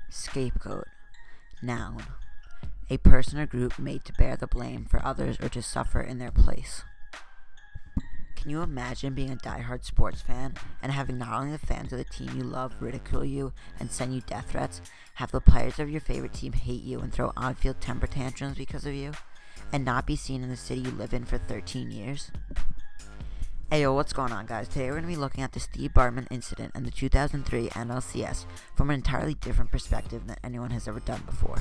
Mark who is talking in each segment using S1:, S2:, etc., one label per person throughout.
S1: Scapegoat. Noun. A person or group made to bear the blame for others or to suffer in their place. Can you imagine being a diehard sports fan and having not only the fans of the team you love ridicule you and send you death threats, have the players of your favorite team hate you and throw on-field temper tantrums because of you, and not be seen in the city you live in for 13 years? Hey yo, what's going on, guys? Today we're going to be looking at the Steve Bartman Incident and the 2003 NLCS from an entirely different perspective than anyone has ever done before.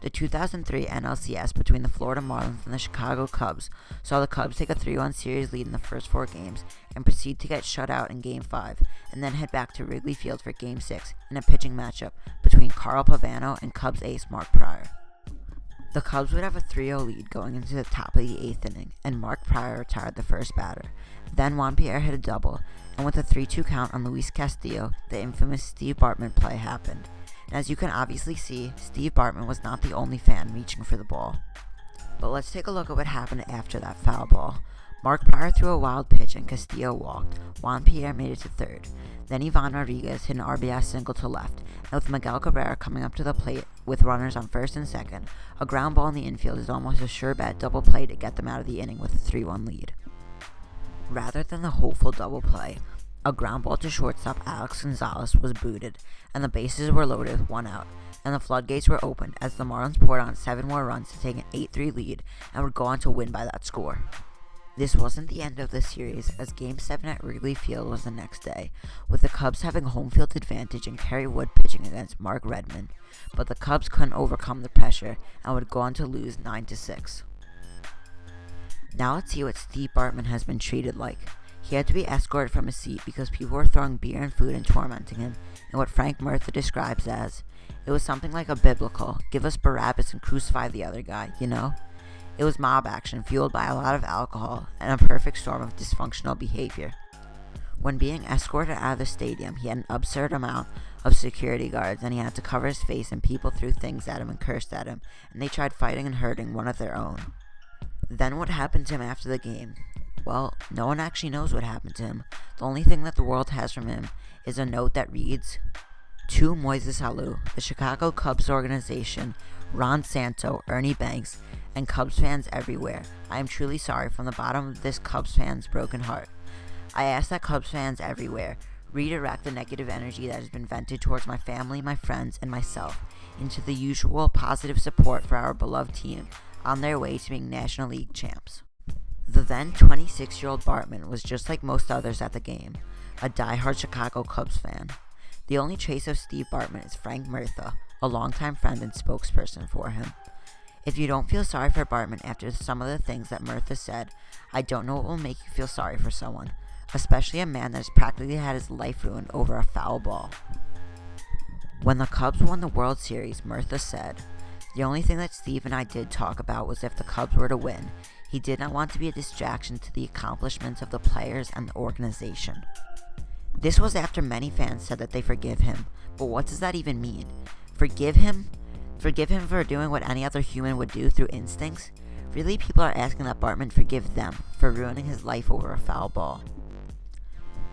S1: The 2003 NLCS between the Florida Marlins and the Chicago Cubs saw the Cubs take a 3-1 series lead in the first 4 games and proceed to get shut out in Game 5 and then head back to Wrigley Field for Game 6 in a pitching matchup between Carl Pavano and Cubs ace Mark Prior. The Cubs would have a 3-0 lead going into the top of the 8th inning, and Mark Prior retired the first batter. Then Juan Pierre hit a double, and with a 3-2 count on Luis Castillo, the infamous Steve Bartman play happened. And as you can obviously see, Steve Bartman was not the only fan reaching for the ball. But let's take a look at what happened after that foul ball. Mark Prior threw a wild pitch and Castillo walked. Juan Pierre made it to third. Then Ivan Rodriguez hit an RBI single to left, and with Miguel Cabrera coming up to the plate with runners on first and second, a ground ball in the infield is almost a sure bet double play to get them out of the inning with a 3-1 lead. Rather than the hopeful double play, a ground ball to shortstop Alex Gonzalez was booted, and the bases were loaded with 1 out, and the floodgates were opened as the Marlins poured on 7 more runs to take an 8-3 lead and would go on to win by that score. This wasn't the end of the series, as Game 7 at Wrigley Field was the next day, with the Cubs having home field advantage and Kerry Wood pitching against Mark Redmond, but the Cubs couldn't overcome the pressure and would go on to lose 9-6. Now let's see what Steve Bartman has been treated like. He had to be escorted from his seat because people were throwing beer and food and tormenting him in what Frank Murtha describes as, it was something like a biblical, give us Barabbas and crucify the other guy, you know? It was mob action fueled by a lot of alcohol and a perfect storm of dysfunctional behavior. When being escorted out of the stadium, he had an absurd amount of security guards and he had to cover his face, and people threw things at him and cursed at him, and they tried fighting and hurting one of their own. Then what happened to him after the game? Well, no one actually knows what happened to him. The only thing that the world has from him is a note that reads, "To Moises Alou, the Chicago Cubs organization, Ron Santo, Ernie Banks, and Cubs fans everywhere, I am truly sorry from the bottom of this Cubs fan's broken heart. I ask that Cubs fans everywhere redirect the negative energy that has been vented towards my family, my friends, and myself into the usual positive support for our beloved team on their way to being National League champs." The then 26-year-old Bartman was just like most others at the game, a diehard Chicago Cubs fan. The only trace of Steve Bartman is Frank Murtha, a longtime friend and spokesperson for him. If you don't feel sorry for Bartman after some of the things that Murtha said, I don't know what will make you feel sorry for someone, especially a man that has practically had his life ruined over a foul ball. When the Cubs won the World Series, Murtha said, "The only thing that Steve and I did talk about was if the Cubs were to win. He did not want to be a distraction to the accomplishments of the players and the organization." This was after many fans said that they forgive him, but what does that even mean? Forgive him? Forgive him for doing what any other human would do through instincts? Really, people are asking that Bartman forgive them for ruining his life over a foul ball.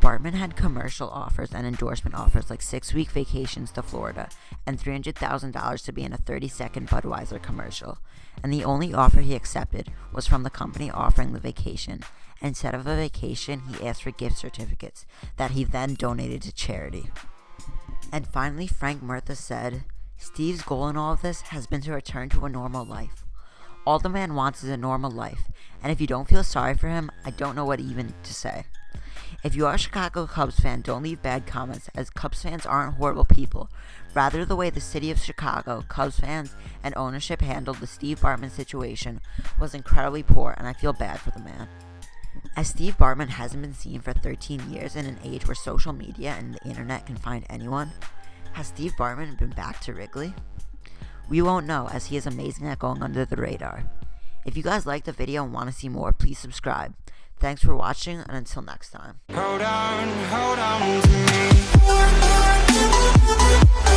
S1: Bartman had commercial offers and endorsement offers like 6-week vacations to Florida and $300,000 to be in a 30-second Budweiser commercial, and the only offer he accepted was from the company offering the vacation. Instead of a vacation, he asked for gift certificates that he then donated to charity. And finally, Frank Murtha said, "Steve's goal in all of this has been to return to a normal life. All the man wants is a normal life, and if you don't feel sorry for him, I don't know what even to say." If you are a Chicago Cubs fan, don't leave bad comments, as Cubs fans aren't horrible people. Rather, the way the city of Chicago, Cubs fans, and ownership handled the Steve Bartman situation was incredibly poor, and I feel bad for the man. As Steve Bartman hasn't been seen for 13 years in an age where social media and the internet can find anyone, has Steve Bartman been back to Wrigley? We won't know, as he is amazing at going under the radar. If you guys liked the video and want to see more, please subscribe. Thanks for watching, and until next time. Hold on to me.